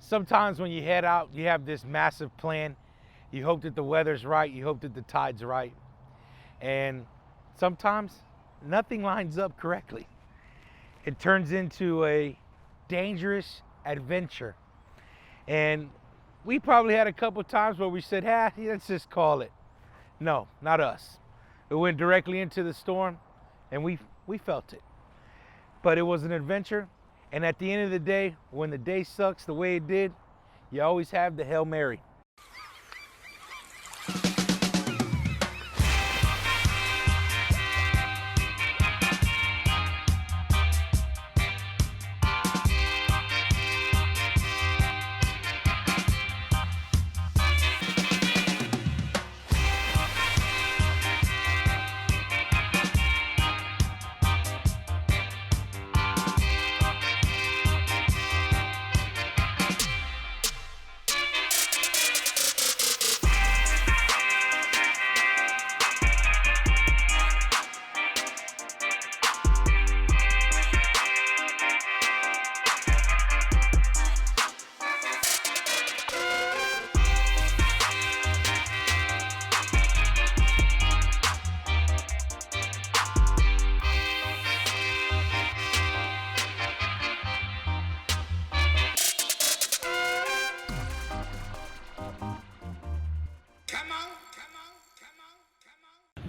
Sometimes when you head out, you have this massive plan. You hope that the weather's right, you hope that the tide's right. And sometimes nothing lines up correctly. It turns into a dangerous adventure. And we probably had a couple times where we said, let's just call it. No, not us. We went directly into the storm and we felt it. But it was an adventure. And at the end of the day, when the day sucks the way it did, you always have the Hail Mary.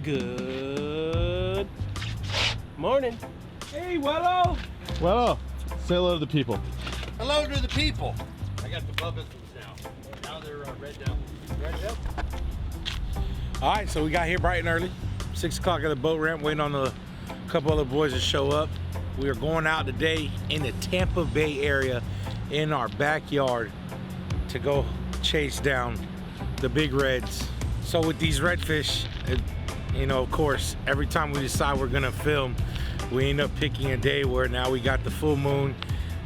Good morning. Hey, Wello. Well, say hello to the people. Hello to the people. I got the Bubba's now. Now they're red down. Red up. All right, so we got here bright and early. 6 o'clock at the boat ramp, waiting on a couple other boys to show up. We are going out today in the Tampa Bay area in our backyard to go chase down the big reds. So with these redfish, you know, of course, every time we decide we're gonna film, we end up picking a day where now we got the full moon.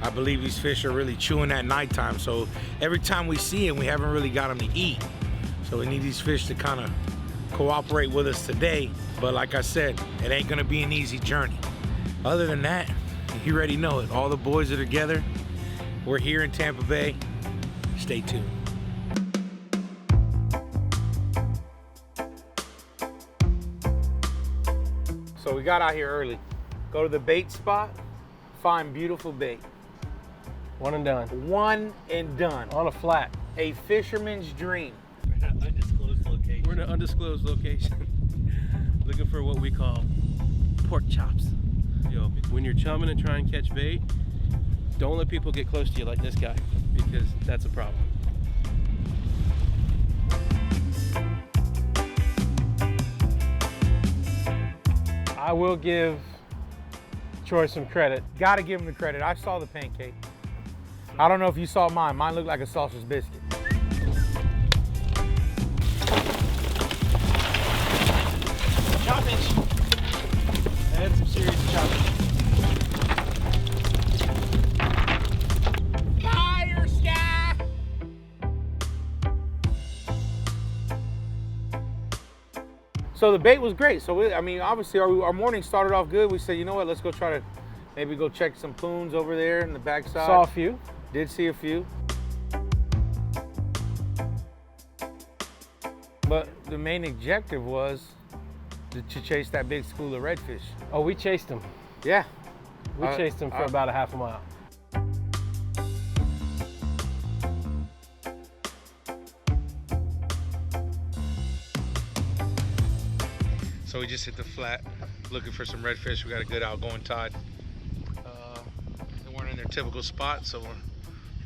I believe these fish are really chewing at nighttime. So every time we see them, we haven't really got them to eat. So we need these fish to kind of cooperate with us today. But like I said, it ain't gonna be an easy journey. Other than that, you already know it. All the boys are together. We're here in Tampa Bay. Stay tuned. So we got out here early. Go to the bait spot, find beautiful bait. One and done. One and done. On a flat. A fisherman's dream. We're in an undisclosed location. We're in an undisclosed location. Looking for what we call pork chops. Yo, when you're chumming and trying to catch bait, don't let people get close to you like this guy, because that's a problem. I will give Troy some credit. Gotta give him the credit. I saw the pancake. I don't know if you saw mine. Mine looked like a sausage biscuit. Choppage. I had some serious choppage. Fire sky! So the bait was great. So I mean, obviously our morning started off good. We said, you know what, let's go try to maybe go check some poons over there in the backside. Saw a few. Did see a few. But the main objective was to chase that big school of redfish. Oh, we chased them. Yeah. We chased them for about a half a mile. So we just hit the flat, looking for some redfish. We got a good outgoing tide. They weren't in their typical spot, so we're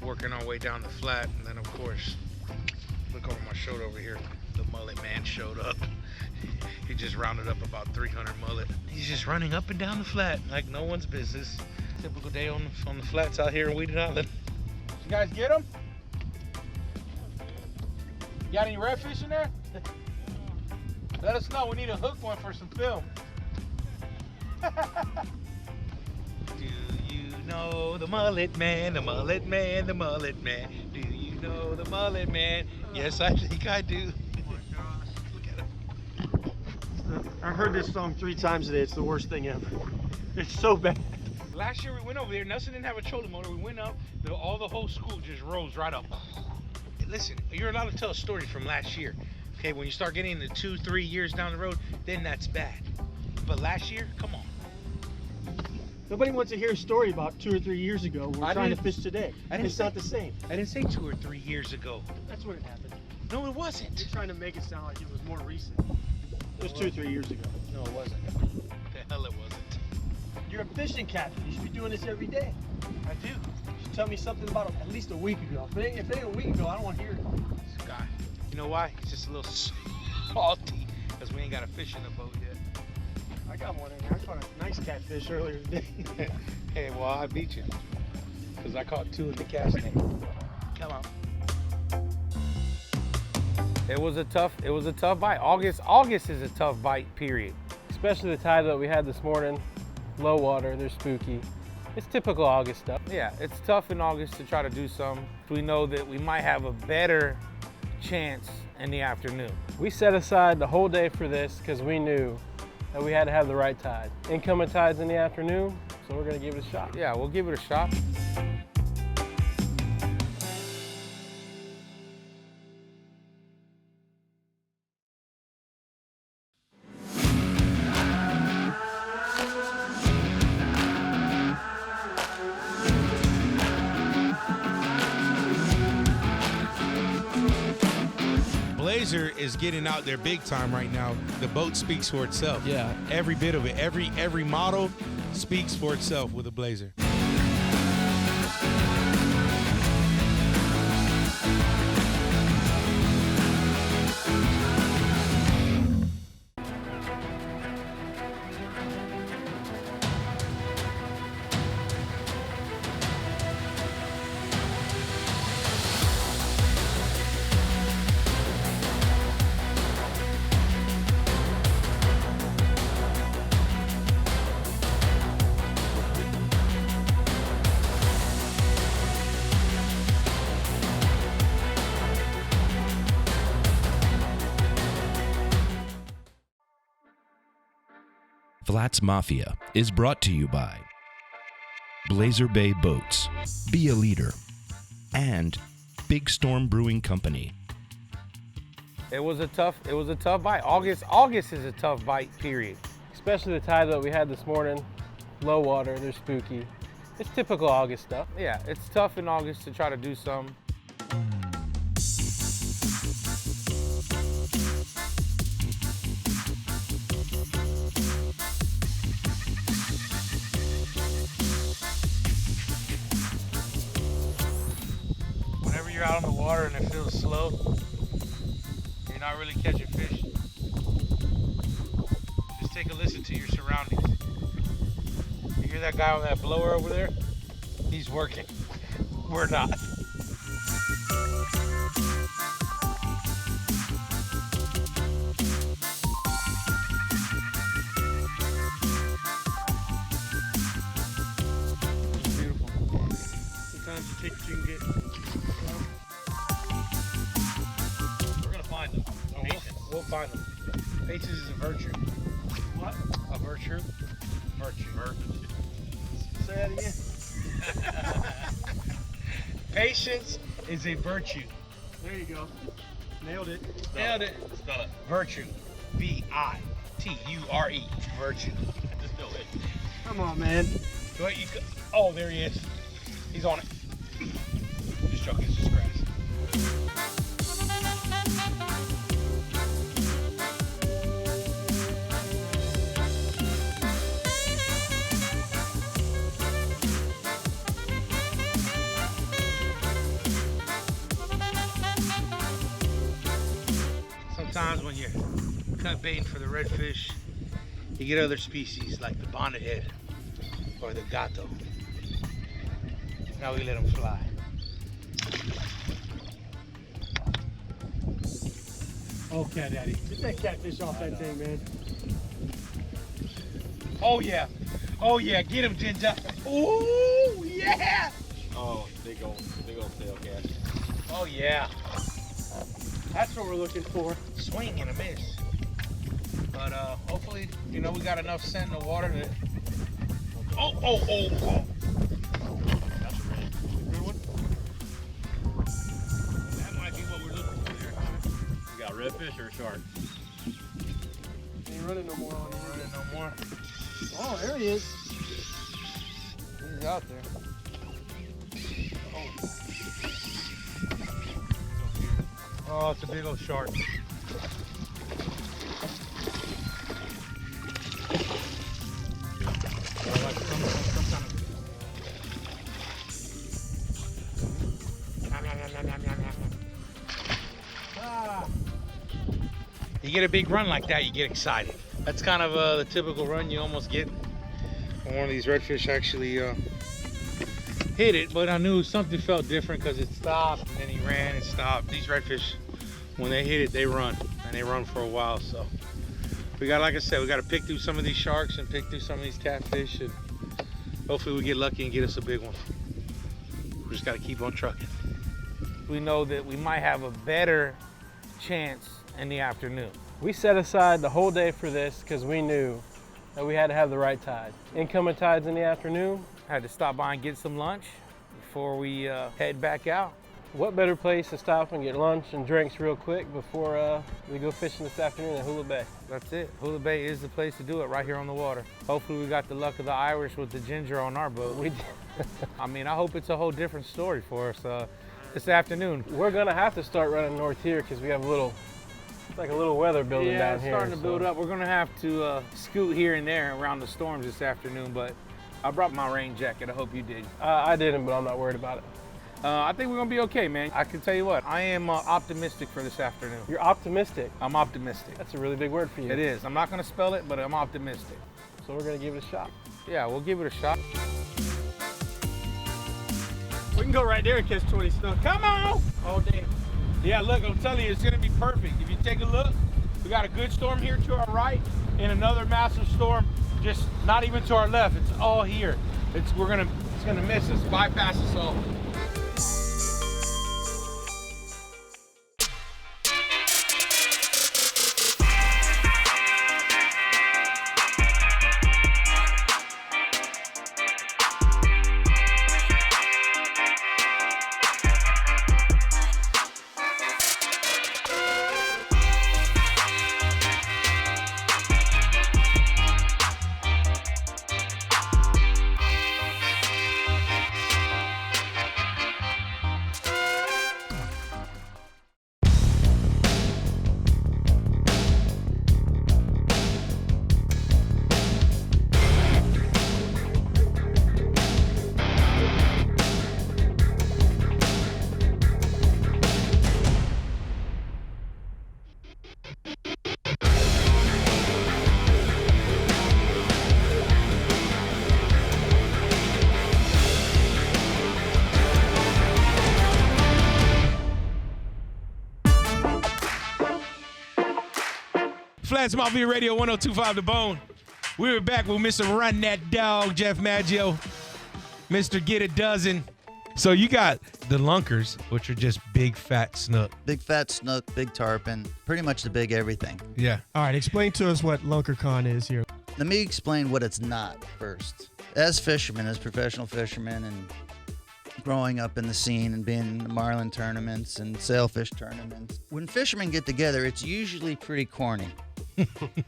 working our way down the flat. And then of course, look over my shoulder over here, the mullet man showed up. He just rounded up about 300 mullet. He's just running up and down the flat like no one's business. Typical day on the flats out here in Weedon Island. Did you guys get them? You got any redfish in there? Let us know. We need to hook one for some film. Do you know the mullet man, the mullet man, the mullet man? Do you know the mullet man? Yes, I think I do. Oh my gosh, look at him. I've heard this song 3 times today. It's the worst thing ever. It's so bad. Last year we went over there. Nelson didn't have a trolling motor. We went up. The whole school just rose right up. Listen, you're allowed to tell stories from last year. Okay, when you start getting into 2-3 years down the road, then that's bad. But last year, come on. Nobody wants to hear a story about 2 or 3 years ago. We're trying to fish today. It's not the same. I didn't say 2 or 3 years ago. That's what it happened. No, it wasn't. You're trying to make it sound like it was more recent. It was 2 or 3 years ago. No, it wasn't. The hell it wasn't. You're a fishing captain. You should be doing this every day. I do. You should tell me something about at least a week ago. If it ain't a week ago, I don't want to hear it. This guy. You know why? He's just a little salty because we ain't got a fish in the boat yet. I got one in there. I caught a nice catfish earlier today. Hey, well, I beat you because I caught 2 at the cast net. Come on. It was a tough bite. August is a tough bite, period. Especially the tide that we had this morning. Low water, they're spooky. It's typical August stuff. Yeah, it's tough in August to try to do some. We know that we might have a better chance in the afternoon. We set aside the whole day for this because we knew that we had to have the right tide. Incoming tides in the afternoon, so we're gonna give it a shot. Yeah, we'll give it a shot. Blazer is getting out there big time right now. The boat speaks for itself. Yeah. Every bit of it, every model speaks for itself with a Blazer. FlatsMafia is brought to you by Blazer Bay Boats, Be a Leader, and Big Storm Brewing Company. It was a tough bite. August is a tough bite, period. Especially the tide that we had this morning. Low water, they're spooky. It's typical August stuff. Yeah, it's tough in August to try to do some. Whenever you're out on the water and it feels slow, you're not really catching fish. Just take a listen to your surroundings. You hear that guy on that blower over there? He's working. We're not. It's beautiful. Sometimes you take what you can get. We're gonna find them. We'll find them. Patience is a virtue. What? A virtue? Virtue. Say that again. Patience is a virtue. There you go. Nailed it. Nailed it. Spell it. Virtue. V-I-T-U-R-E. Virtue. Just do it. Come on, man. Oh, there he is. He's on it. Just joking, it's just grass. Sometimes when you're cut baiting for the redfish, you get other species like the bonnethead or the gato. Now we let them fly. Okay, Daddy. Get that catfish off that thing, man. Oh yeah. Oh yeah, get him, Ginger. Oh yeah. Oh, big old tail cast. Oh yeah. That's what we're looking for. Swing and a miss. But hopefully, we got enough scent in the water that Oh, oh, oh, oh. That's a red. Good one. That might be what we're looking for there. We got a redfish or a shark? Ain't running no more on you. Running no more. Oh, there he is. He's out there. Oh, it's a big old shark. You get a big run like that, you get excited. That's kind of the typical run you almost get when one of these redfish actually hit it, but I knew something felt different because it stopped and then he ran and stopped. These redfish, when they hit it, they run, and they run for a while. So we got, like I said, we got to pick through some of these sharks and pick through some of these catfish, and hopefully we get lucky and get us a big one. We just got to keep on trucking. We know that we might have a better chance in the afternoon. We set aside the whole day for this because we knew that we had to have the right tide. Incoming tides in the afternoon. Had to stop by and get some lunch before we head back out. What better place to stop and get lunch and drinks real quick before we go fishing this afternoon at Hula Bay? That's it. Hula Bay is the place to do it, right here on the water. Hopefully we got the luck of the Irish with the ginger on our boat. We did. I mean, I hope it's a whole different story for us this afternoon. We're gonna have to start running north here because we have it's like a little weather building down it's here. Starting to build up. We're gonna have to scoot here and there around the storms this afternoon, but I brought my rain jacket. I hope you did. I didn't, but I'm not worried about it. I think we're gonna be okay, man. I can tell you what, I am optimistic for this afternoon. You're optimistic. I'm optimistic. That's a really big word for you. It is. I'm not gonna spell it, but I'm optimistic. So we're gonna give it a shot. Yeah, we'll give it a shot. We can go right there and catch 20 snook. Come on! All day. Yeah, look, I'm telling you, it's gonna be perfect. If you take a look, we got a good storm here to our right and another massive storm just not even to our left. It's all here. It's gonna miss us, bypass us all. FlatsMafia Radio 102.5 The Bone. We were back with Mr. Run That Dog, Jeff Maggio, Mr. Get a Dozen. So you got the lunkers, which are just big fat snook. Big fat snook, big tarpon, pretty much the big everything. Yeah. All right, explain to us what Lunkercon is here. Let me explain what it's not first. As fishermen, as professional fishermen, and growing up in the scene and being in the marlin tournaments and sailfish tournaments, when fishermen get together, it's usually pretty corny,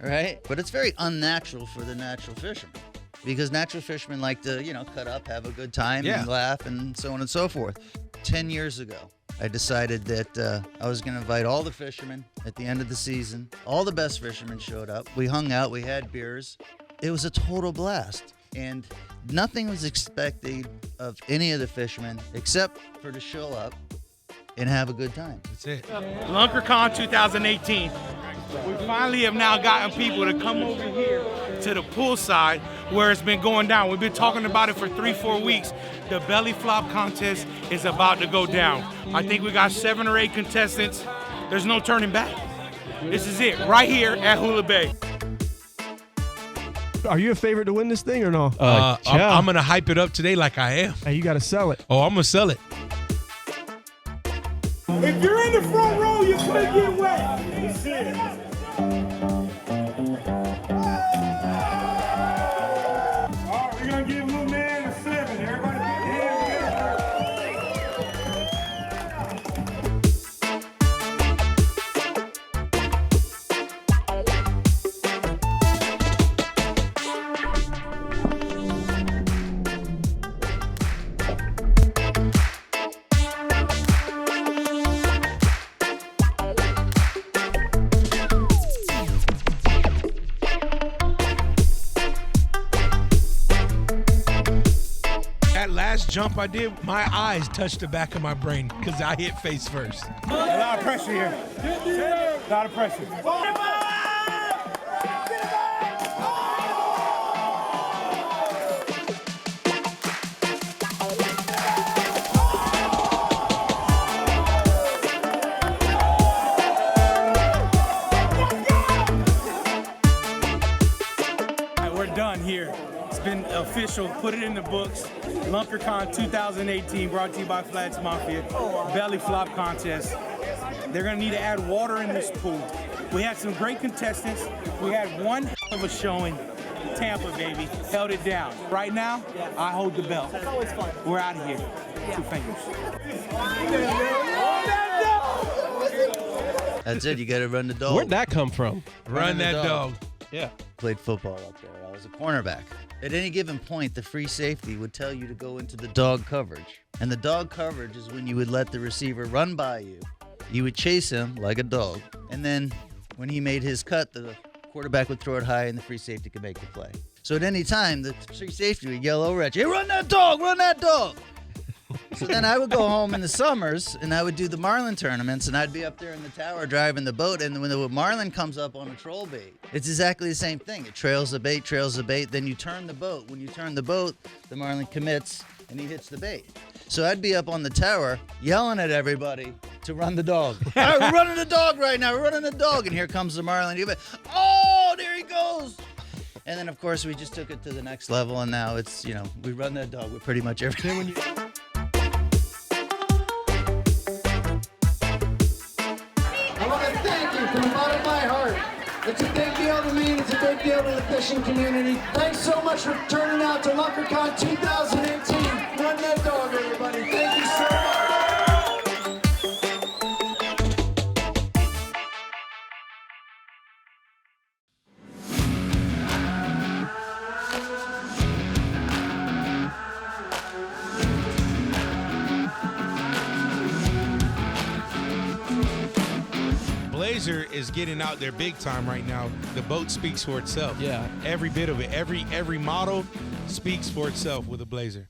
right? But it's very unnatural for the natural fishermen, because natural fishermen like to, cut up, have a good time, and laugh, and so on and so forth. 10 years ago, I decided that I was going to invite all the fishermen at the end of the season. All the best fishermen showed up. We hung out. We had beers. It was a total blast. And nothing was expected of any of the fishermen except for to show up and have a good time. That's it. Lunkercon 2018. We finally have now gotten people to come over here to the poolside where it's been going down. We've been talking about it for 3-4 weeks. The belly flop contest is about to go down. I think we got 7 or 8 contestants. There's no turning back. This is it, right here at Hula Bay. Are you a favorite to win this thing or no? I'm going to hype it up today like I am. Hey, you got to sell it. Oh, I'm going to sell it. If you're in the front row, you're going to get wet. All right, we're going to give jump I did, my eyes touched the back of my brain because I hit face first. A lot of pressure here. A lot of pressure. We're done here. It's been official. Put it in the books. Lunkercon 2018 brought to you by FlatsMafia. Belly flop contest. They're gonna need to add water in this pool. We had some great contestants. We had one hell of a showing. Tampa, baby, held it down. Right now, I hold the belt. That's always fun. We're out of here. 2 fingers. That's it. You got to run the dog. Where'd that come from? Run that dog. Yeah. Played football up there. I was a cornerback. At any given point, the free safety would tell you to go into the dog coverage. And the dog coverage is when you would let the receiver run by you. You would chase him like a dog. And then when he made his cut, the quarterback would throw it high and the free safety could make the play. So at any time, the free safety would yell over at you, "Hey, run that dog, run that dog." So then I would go home in the summers and I would do the marlin tournaments and I'd be up there in the tower driving the boat, and when the marlin comes up on a troll bait, it's exactly the same thing. It trails the bait, then you turn the boat. When you turn the boat, the marlin commits and he hits the bait. So I'd be up on the tower yelling at everybody to run the dog. All right, we're running the dog right now, we're running the dog. And here comes the marlin. You'll be, oh, there he goes. And then, of course, we just took it to the next level, and now it's, you know, we run that dog with pretty much everything. I want to thank you from the bottom of my heart. It's a big deal to me, and it's a big deal to the fishing community. Thanks so much for turning out to Lunkercon 2018. Run that dog, everybody. Thank you so much. Blazer is getting out there big time right now. The boat speaks for itself. Yeah. Every bit of it, every model speaks for itself with a Blazer.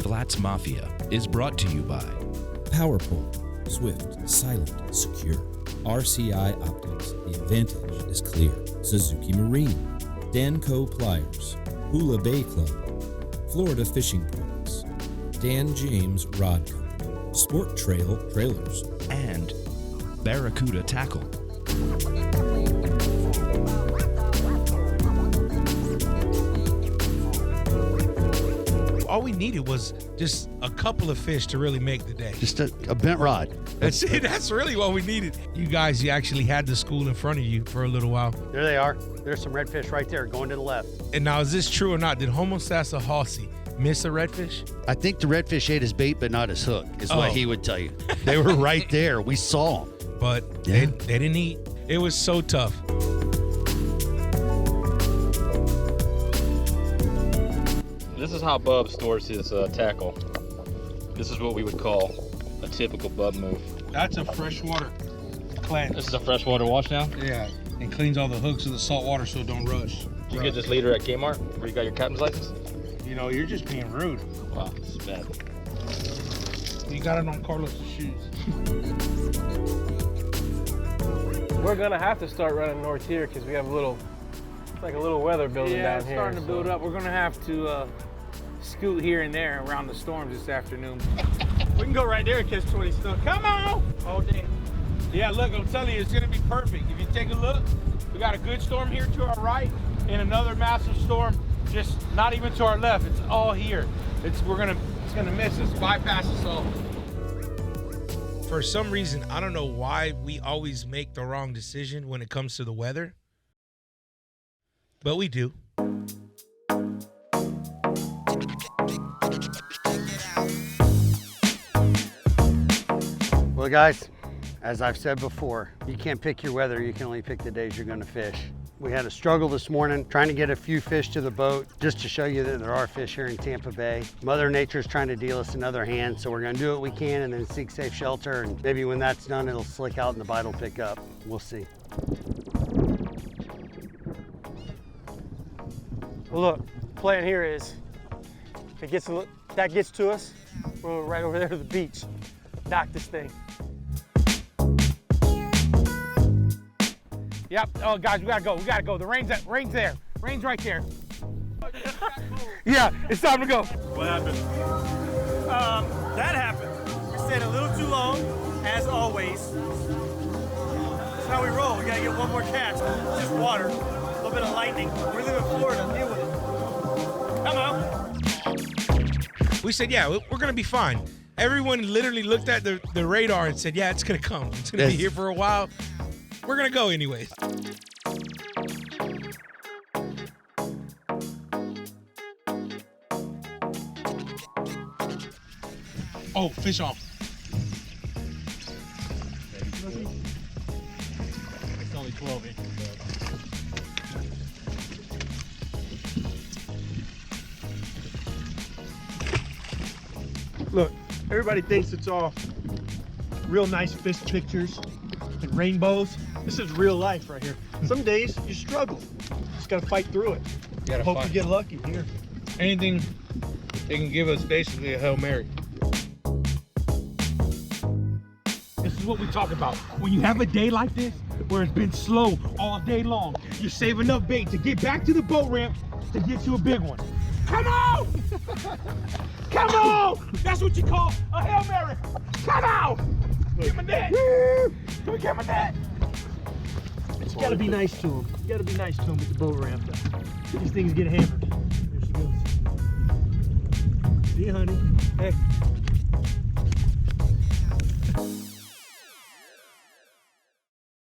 FlatsMafia is brought to you by Powerpole, swift, silent, secure. RCI Optics, the advantage is clear. Suzuki Marine, Danco Pliers, Hula Bay Club, Florida Fishing Products, Dan James Rod Company, Sport Trail Trailers, and Barracuda Tackle. All we needed was just a couple of fish to really make the day. Just a bent rod. That's it. That's really what we needed. You guys, you actually had the school in front of you for a little while. There they are. There's some redfish right there going to the left. And now, is this true or not? Did Homosassa Halsey miss a redfish? I think the redfish ate his bait, but not his hook, is what he would tell you. They were right there. We saw them. But they didn't eat. It was so tough. This is how Bub stores his tackle. This is what we would call a typical Bub move. That's a freshwater cleanse. This is a freshwater wash down? Yeah, and cleans all the hooks of the salt water so it don't rush. Did you get this leader at Kmart where you got your captain's license? You know, you're just being rude. Wow, this is bad. You got it on Carlos's shoes. We're gonna have to start running north here because we have a little, like a little weather building down here. Yeah, starting to build up. We're gonna have to scoot here and there around the storms this afternoon. We can go right there and catch 20 snook. Come on! All day. Yeah, look, I'm telling you, it's gonna be perfect. If you take a look, we got a good storm here to our right and another massive storm just not even to our left. It's all here. We're gonna It's gonna miss us. Bypass us all. For some reason, I don't know why we always make the wrong decision when it comes to the weather, but we do. Well, guys, as I've said before, you can't pick your weather, you can only pick the days you're gonna fish. We had a struggle this morning trying to get a few fish to the boat, just to show you that there are fish here in Tampa Bay. Mother Nature's trying to deal us another hand, so we're gonna do what we can and then seek safe shelter, and maybe when that's done, it'll slick out and the bite will pick up. We'll see. Well, look, plan here is, if that gets to us, we're right over there to the beach. Knock this thing. Yep. Oh, guys, we gotta go. We gotta go. The rain's there. Rain's right there. Yeah, it's time to go. What happened? That happened. We stayed a little too long, as always. That's how we roll. We gotta get one more catch. It's just water, a little bit of lightning. We live in Florida. Deal with it. Come on. We said, yeah, we're gonna be fine. Everyone literally looked at the radar and said, yeah, it's gonna come. It's gonna be here for a while. We're gonna go anyways. Oh, fish off. It's only 12 inches. Look, everybody thinks it's all real nice fish pictures and rainbows. This is real life right here. Some days you struggle. Just gotta fight through it. Hope you get lucky here. Anything they can give us, basically a Hail Mary. This is what we talk about. When you have a day like this, where it's been slow all day long, you save enough bait to get back to the boat ramp to get you a big one. Come on! Come on! That's what you call a Hail Mary. Come on! Get my net! Can we get my net? You gotta be nice to them. You gotta be nice to them at the boat ramp. These things get hammered. There she goes. See you, honey. Hey.